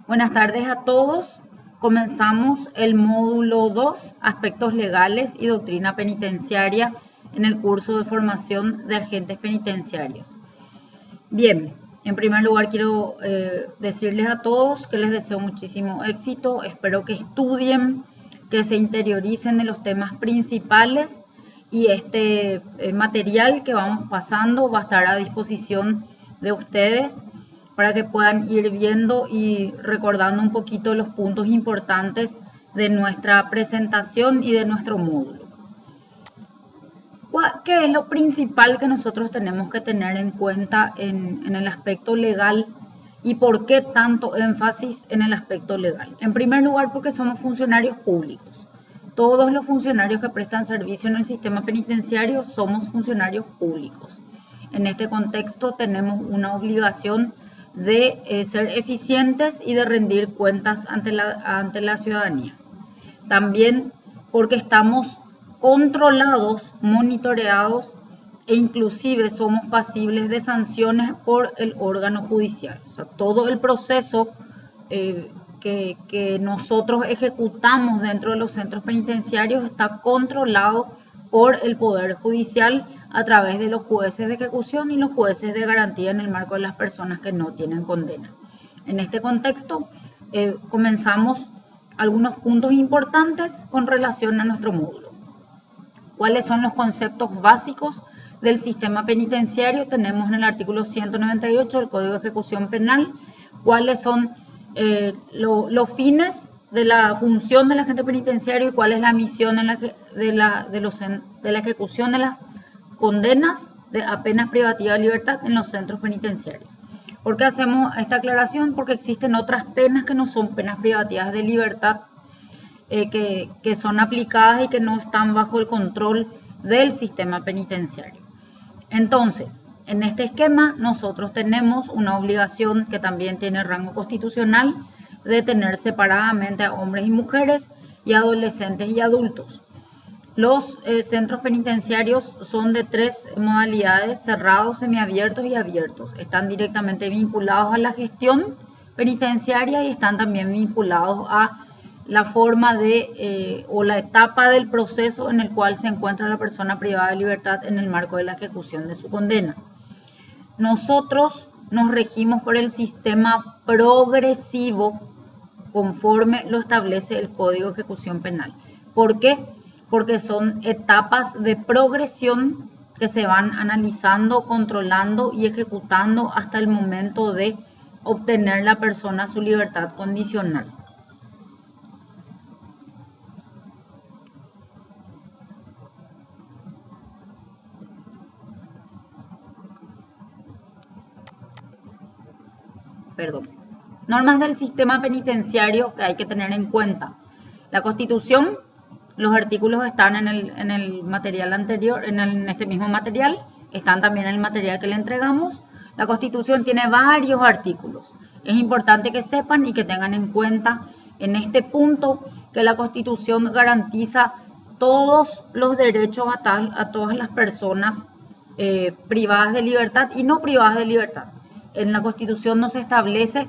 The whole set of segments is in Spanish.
Buenas tardes a todos. Comenzamos el módulo 2, aspectos legales y doctrina penitenciaria en el curso de formación de agentes penitenciarios. Bien, en primer lugar quiero decirles a todos que les deseo muchísimo éxito. Espero que estudien, que se interioricen de los temas principales y este material que vamos pasando va a estar a disposición de ustedes para que puedan ir viendo y recordando un poquito los puntos importantes de nuestra presentación y de nuestro módulo. ¿Qué es lo principal que nosotros tenemos que tener en cuenta en el aspecto legal y por qué tanto énfasis en el aspecto legal? En primer lugar, porque somos funcionarios públicos. Todos los funcionarios que prestan servicio en el sistema penitenciario somos funcionarios públicos. En este contexto tenemos una obligación de ser eficientes y de rendir cuentas ante la ciudadanía. También porque estamos controlados, monitoreados e inclusive somos pasibles de sanciones por el órgano judicial. O sea, todo el proceso que nosotros ejecutamos dentro de los centros penitenciarios está controlado por el Poder Judicial a través de los jueces de ejecución y los jueces de garantía en el marco de las personas que no tienen condena. En este contexto, comenzamos algunos puntos importantes con relación a nuestro módulo. ¿Cuáles son los conceptos básicos del sistema penitenciario? Tenemos en el artículo 198 del Código de Ejecución Penal cuáles son los fines de la función del agente penitenciario y cuál es la misión de la ejecución de las condenas a penas privativas de libertad en los centros penitenciarios. ¿Por qué hacemos esta aclaración? Porque existen otras penas que no son penas privativas de libertad que son aplicadas y que no están bajo el control del sistema penitenciario. Entonces, en este esquema nosotros tenemos una obligación que también tiene rango constitucional de tener separadamente a hombres y mujeres y adolescentes y adultos. Los centros penitenciarios son de tres modalidades: cerrados, semiabiertos y abiertos. Están directamente vinculados a la gestión penitenciaria y están también vinculados a la forma o la etapa del proceso en el cual se encuentra la persona privada de libertad en el marco de la ejecución de su condena. Nosotros nos regimos por el sistema progresivo conforme lo establece el Código de Ejecución Penal. ¿Por qué? Porque son etapas de progresión que se van analizando, controlando y ejecutando hasta el momento de obtener la persona su libertad condicional. Normas del sistema penitenciario que hay que tener en cuenta. La Constitución, los artículos están en el material anterior, en este mismo material, están también en el material que le entregamos. La Constitución tiene varios artículos. Es importante que sepan y que tengan en cuenta en este punto que la Constitución garantiza todos los derechos a todas las personas privadas de libertad y no privadas de libertad. En la Constitución no se establece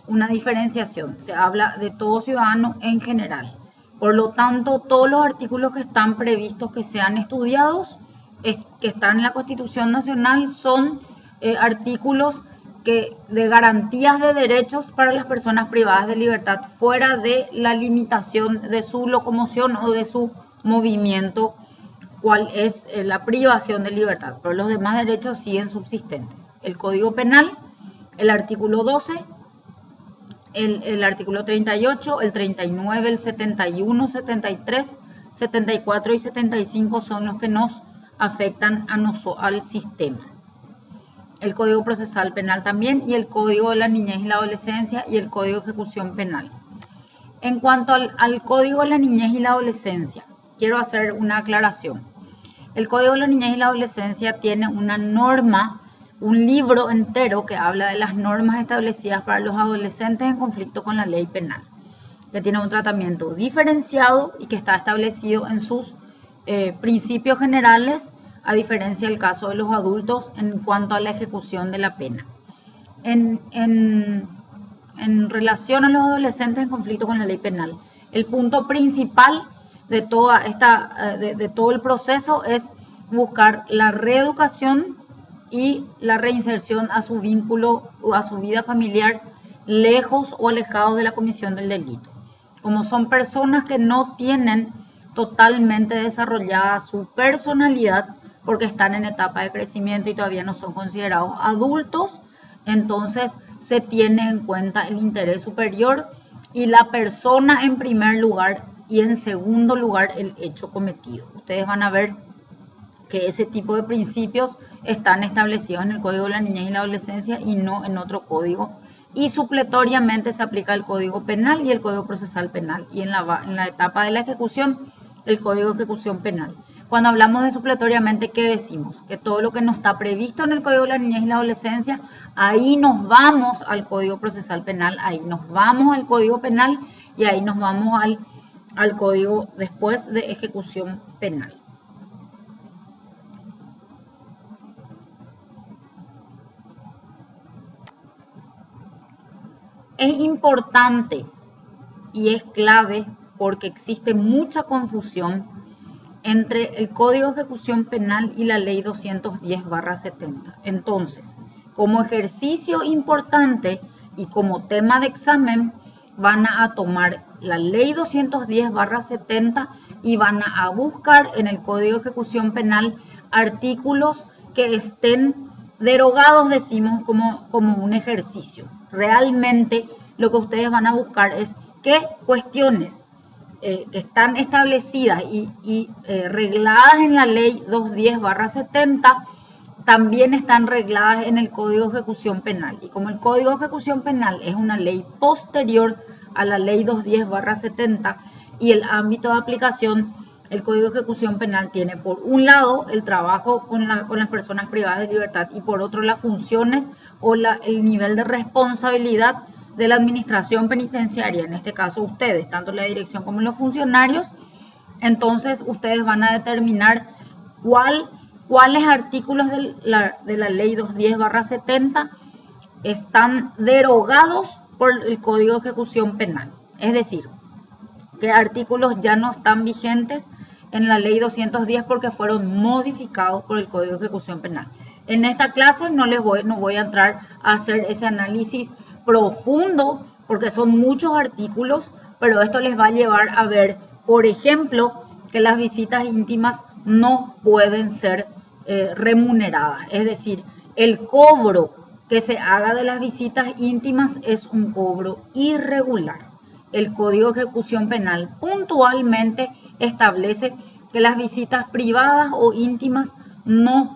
una diferenciación, se habla de todo ciudadano en general. Por lo tanto, todos los artículos que están previstos que sean estudiados, que están en la Constitución Nacional, son artículos de garantías de derechos para las personas privadas de libertad, fuera de la limitación de su locomoción o de su movimiento, cual es la privación de libertad. Pero los demás derechos siguen subsistentes. El Código Penal, el artículo 12, el artículo 38, el 39, el 71, 73, 74 y 75 son los que nos afectan al sistema. El Código Procesal Penal también, y el Código de la Niñez y la Adolescencia y el Código de Ejecución Penal. En cuanto al Código de la Niñez y la Adolescencia, quiero hacer una aclaración. El Código de la Niñez y la Adolescencia tiene una norma, un libro entero que habla de las normas establecidas para los adolescentes en conflicto con la ley penal, que tiene un tratamiento diferenciado y que está establecido en sus principios generales, a diferencia del caso de los adultos en cuanto a la ejecución de la pena. En en relación a los adolescentes en conflicto con la ley penal. El punto principal de todo el proceso es buscar la reeducación y la reinserción a su vínculo o a su vida familiar, lejos o alejados de la comisión del delito. Como son personas que no tienen totalmente desarrollada su personalidad porque están en etapa de crecimiento y todavía no son considerados adultos, entonces se tiene en cuenta el interés superior y la persona en primer lugar y en segundo lugar el hecho cometido. Ustedes van a ver que ese tipo de principios están establecidos en el Código de la Niñez y la Adolescencia y no en otro código. Y supletoriamente se aplica el Código Penal y el Código Procesal Penal. Y en la etapa de la ejecución, el Código de Ejecución Penal. Cuando hablamos de supletoriamente, ¿qué decimos? Que todo lo que no está previsto en el Código de la Niñez y la Adolescencia, ahí nos vamos al Código Procesal Penal, ahí nos vamos al Código Penal y ahí nos vamos al Código después de Ejecución Penal. Es importante y es clave porque existe mucha confusión entre el Código de Ejecución Penal y la Ley 210/70. Entonces, como ejercicio importante y como tema de examen, van a tomar la Ley 210/70 y van a buscar en el Código de Ejecución Penal artículos que estén derogados, decimos, como un ejercicio. Realmente lo que ustedes van a buscar es qué cuestiones que están establecidas y regladas en la ley 210/70 también están regladas en el Código de Ejecución Penal. Y como el Código de Ejecución Penal es una ley posterior a la ley 210/70 y el ámbito de aplicación, el Código de Ejecución Penal tiene por un lado el trabajo con las personas privadas de libertad y por otro las funciones o el nivel de responsabilidad de la administración penitenciaria, en este caso ustedes, tanto la dirección como los funcionarios. Entonces ustedes van a determinar cuáles artículos de la ley 210/70 están derogados por el Código de Ejecución Penal. Es decir, qué artículos ya no están vigentes en la ley 210 porque fueron modificados por el Código de Ejecución Penal. En esta clase no voy a entrar a hacer ese análisis profundo porque son muchos artículos, pero esto les va a llevar a ver, por ejemplo, que las visitas íntimas no pueden ser remuneradas. Es decir, el cobro que se haga de las visitas íntimas es un cobro irregular. El Código de Ejecución Penal puntualmente establece que las visitas privadas o íntimas no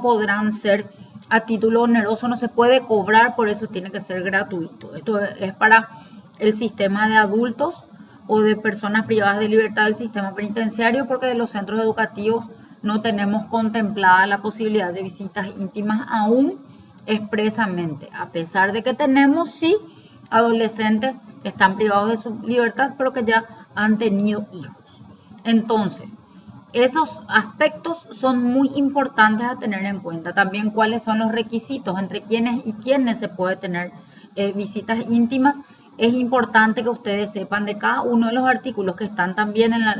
podrán ser a título oneroso, no se puede cobrar, por eso tiene que ser gratuito. Esto es para el sistema de adultos o de personas privadas de libertad del sistema penitenciario, porque de los centros educativos no tenemos contemplada la posibilidad de visitas íntimas aún expresamente, a pesar de que tenemos sí adolescentes que están privados de su libertad pero que ya han tenido hijos. Entonces, esos aspectos son muy importantes a tener en cuenta. También cuáles son los requisitos, entre quiénes y quiénes se puede tener visitas íntimas. Es importante que ustedes sepan de cada uno de los artículos que están también en la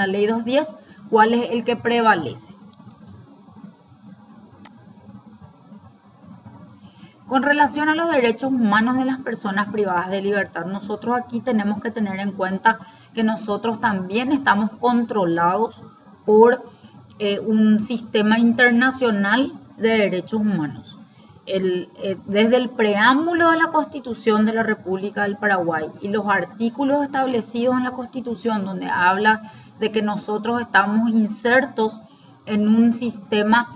ley 210, cuál es el que prevalece. Con relación a los derechos humanos de las personas privadas de libertad, nosotros aquí tenemos que tener en cuenta que nosotros también estamos controlados por un sistema internacional de derechos humanos. Desde el preámbulo de la Constitución de la República del Paraguay y los artículos establecidos en la Constitución donde habla de que nosotros estamos insertos en un sistema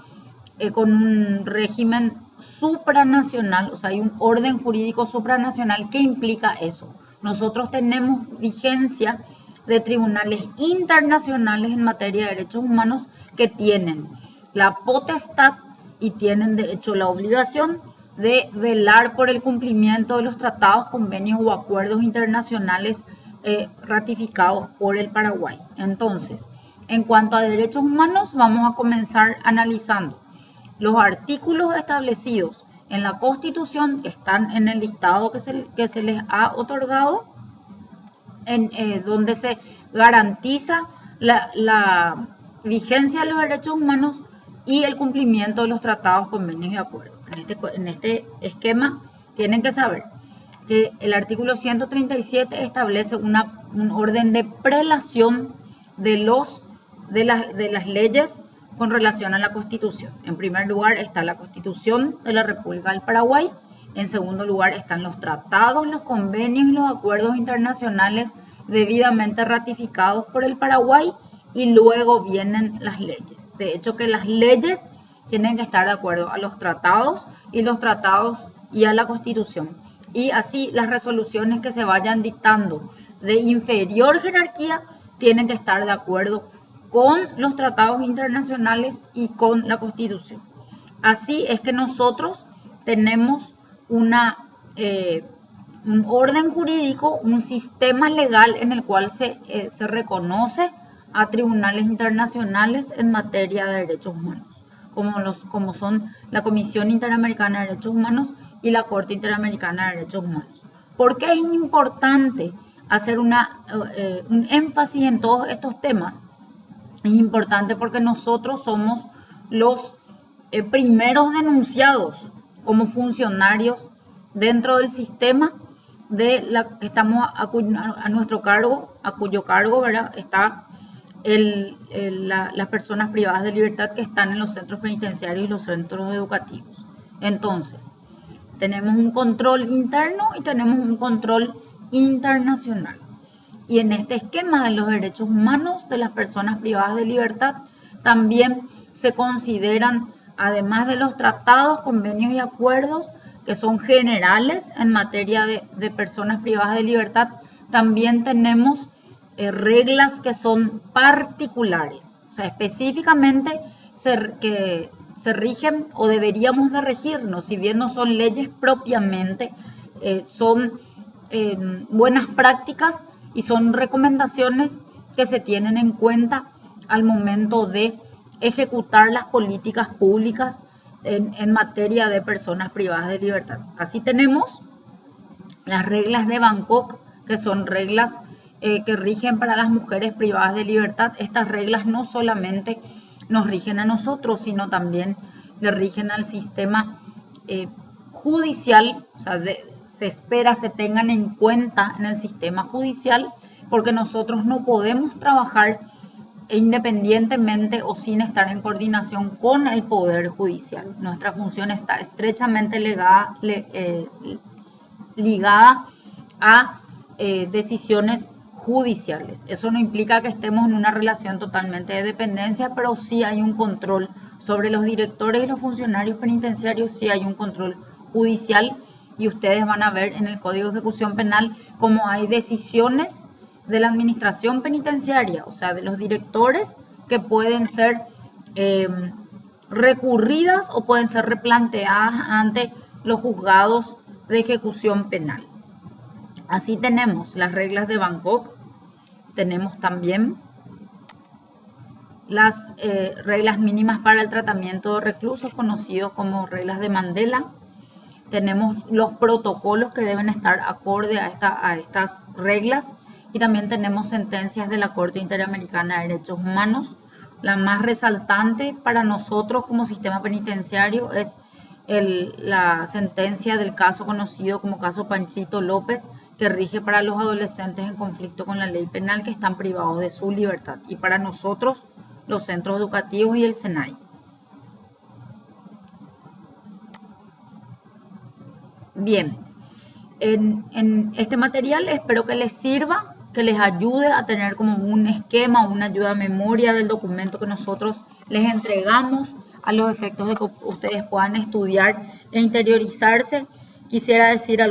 con un régimen supranacional, o sea, hay un orden jurídico supranacional que implica eso. Nosotros tenemos vigencia de tribunales internacionales en materia de derechos humanos que tienen la potestad y tienen de hecho la obligación de velar por el cumplimiento de los tratados, convenios o acuerdos internacionales ratificados por el Paraguay. Entonces, en cuanto a derechos humanos, vamos a comenzar analizando los artículos establecidos en la Constitución, que están en el listado que se les ha otorgado, donde se garantiza la vigencia de los derechos humanos y el cumplimiento de los tratados, convenios y acuerdos. En este esquema tienen que saber que el artículo 137 establece un orden de prelación de las leyes con relación a la Constitución. En primer lugar está la Constitución de la República del Paraguay. En segundo lugar están los tratados, los convenios y los acuerdos internacionales debidamente ratificados por el Paraguay, y luego vienen las leyes. De hecho, que las leyes tienen que estar de acuerdo a los tratados y a la Constitución. Y así las resoluciones que se vayan dictando de inferior jerarquía tienen que estar de acuerdo con los tratados internacionales y con la Constitución. Así es que nosotros tenemos un orden jurídico, un sistema legal en el cual se reconoce a tribunales internacionales en materia de derechos humanos, como son la Comisión Interamericana de Derechos Humanos y la Corte Interamericana de Derechos Humanos. ¿Por qué es importante hacer un énfasis en todos estos temas? Es importante porque nosotros somos los primeros denunciados como funcionarios dentro del sistema de la que estamos a nuestro cargo, a cuyo cargo, ¿verdad?, está las personas privadas de libertad que están en los centros penitenciarios y los centros educativos. Entonces, tenemos un control interno y tenemos un control internacional. Y en este esquema de los derechos humanos de las personas privadas de libertad también se consideran, además de los tratados, convenios y acuerdos que son generales en materia de personas privadas de libertad, también tenemos reglas que son particulares, o sea, específicamente que se rigen o deberíamos de regirnos, si bien no son leyes propiamente, son buenas prácticas y son recomendaciones que se tienen en cuenta al momento de ejecutar las políticas públicas en materia de personas privadas de libertad. Así tenemos las reglas de Bangkok, que son reglas que rigen para las mujeres privadas de libertad. Estas reglas no solamente nos rigen a nosotros, sino también le rigen al sistema judicial, o sea, se espera se tengan en cuenta en el sistema judicial, porque nosotros no podemos trabajar independientemente o sin estar en coordinación con el Poder Judicial. Nuestra función está estrechamente ligada a decisiones judiciales. Eso no implica que estemos en una relación totalmente de dependencia, pero sí hay un control sobre los directores y los funcionarios penitenciarios, sí hay un control judicial, y ustedes van a ver en el Código de Ejecución Penal cómo hay decisiones de la administración penitenciaria, o sea, de los directores, que pueden ser recurridas o pueden ser replanteadas ante los juzgados de ejecución penal. Así tenemos las reglas de Bangkok, tenemos también las reglas mínimas para el tratamiento de reclusos, conocidos como reglas de Mandela. Tenemos los protocolos que deben estar acorde a estas reglas, y también tenemos sentencias de la Corte Interamericana de Derechos Humanos. La más resaltante para nosotros como sistema penitenciario es la sentencia del caso conocido como caso Panchito López, que rige para los adolescentes en conflicto con la ley penal que están privados de su libertad, y para nosotros los centros educativos y el SENAI. Bien, en este material espero que les sirva, que les ayude a tener como un esquema, una ayuda a memoria del documento que nosotros les entregamos, a los efectos de que ustedes puedan estudiar e interiorizarse. Quisiera decir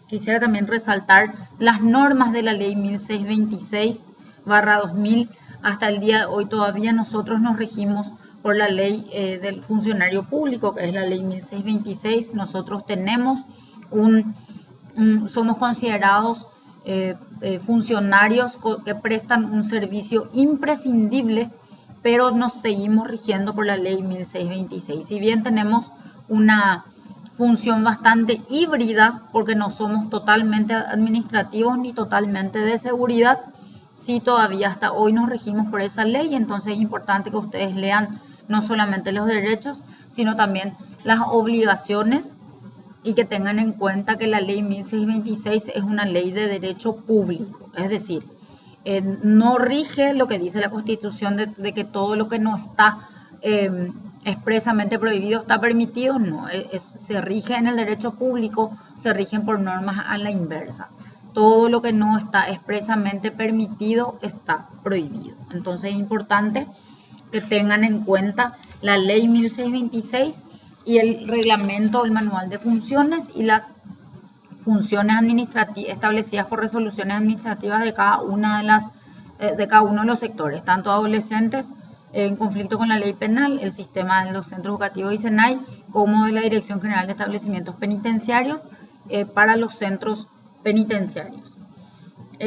quisiera también resaltar las normas de la ley 1626/2000. Hasta el día de hoy todavía nosotros nos regimos por la ley del funcionario público, que es la ley 1626. Nosotros tenemos somos considerados funcionarios que prestan un servicio imprescindible, pero nos seguimos rigiendo por la ley 1626. Si bien tenemos una función bastante híbrida, porque no somos totalmente administrativos ni totalmente de seguridad. Sí, todavía hasta hoy nos regimos por esa ley, entonces es importante que ustedes lean no solamente los derechos, sino también las obligaciones, y que tengan en cuenta que la ley 1626 es una ley de derecho público, es decir, no rige lo que dice la Constitución de que todo lo que no está expresamente prohibido está permitido. No, se rige en el derecho público, se rigen por normas a la inversa. Todo lo que no está expresamente permitido está prohibido. Entonces es importante que tengan en cuenta la ley 1626 y el reglamento, el manual de funciones y las funciones administrativas establecidas por resoluciones administrativas de cada una de cada uno de los sectores, tanto adolescentes en conflicto con la ley penal, el sistema de los centros educativos y SENAI, como de la Dirección General de Establecimientos Penitenciarios para los centros penitenciarios.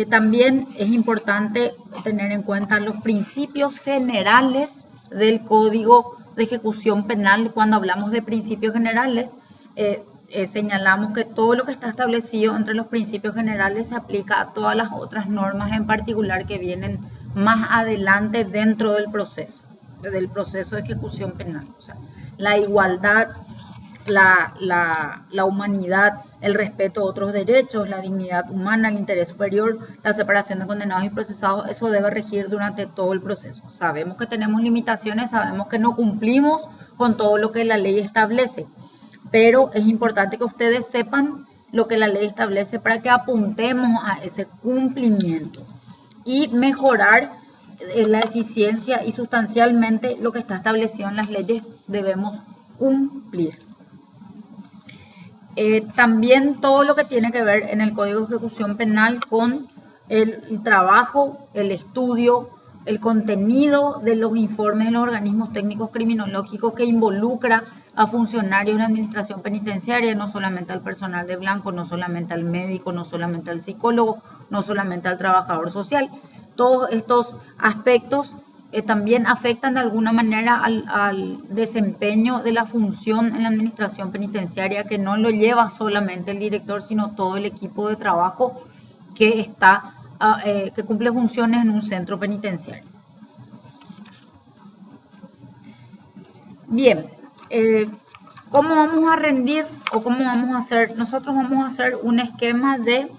También es importante tener en cuenta los principios generales del Código de Ejecución Penal. Cuando hablamos de principios generales, señalamos que todo lo que está establecido entre los principios generales se aplica a todas las otras normas en particular que vienen más adelante dentro del proceso de ejecución penal. O sea, la igualdad, la humanidad, el respeto a otros derechos, la dignidad humana, el interés superior, la separación de condenados y procesados, eso debe regir durante todo el proceso. Sabemos que tenemos limitaciones, sabemos que no cumplimos con todo lo que la ley establece, pero es importante que ustedes sepan lo que la ley establece para que apuntemos a ese cumplimiento y mejorar la eficiencia, y sustancialmente lo que está establecido en las leyes debemos cumplir. También todo lo que tiene que ver en el Código de Ejecución Penal con el trabajo, el estudio, el contenido de los informes de los organismos técnicos criminológicos que involucra a funcionarios de la administración penitenciaria, no solamente al personal de blanco, no solamente al médico, no solamente al psicólogo, no solamente al trabajador social. Todos estos aspectos también afectan de alguna manera al desempeño de la función en la administración penitenciaria, que no lo lleva solamente el director, sino todo el equipo de trabajo que cumple funciones en un centro penitenciario. Bien, ¿cómo vamos a rendir o cómo vamos a hacer? Nosotros vamos a hacer un esquema de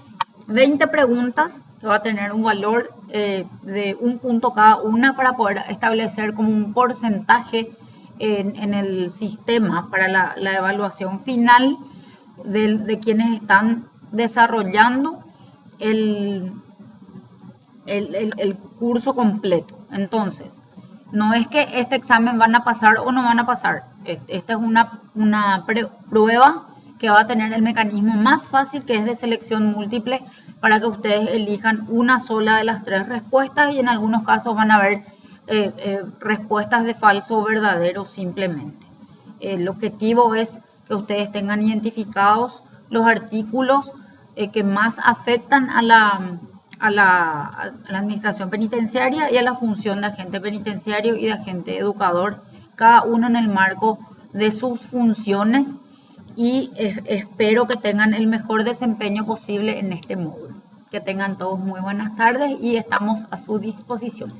20 preguntas que va a tener un valor de un punto cada una, para poder establecer como un porcentaje en el sistema para la evaluación final de quienes están desarrollando el curso completo. Entonces, no es que este examen van a pasar o no van a pasar. Esta es una prueba que va a tener el mecanismo más fácil, que es de selección múltiple, para que ustedes elijan una sola de las 3 respuestas, y en algunos casos van a haber respuestas de falso o verdadero simplemente. El objetivo es que ustedes tengan identificados los artículos que más afectan a la administración penitenciaria y a la función de agente penitenciario y de agente educador, cada uno en el marco de sus funciones, y espero que tengan el mejor desempeño posible en este módulo. Que tengan todos muy buenas tardes y estamos a su disposición.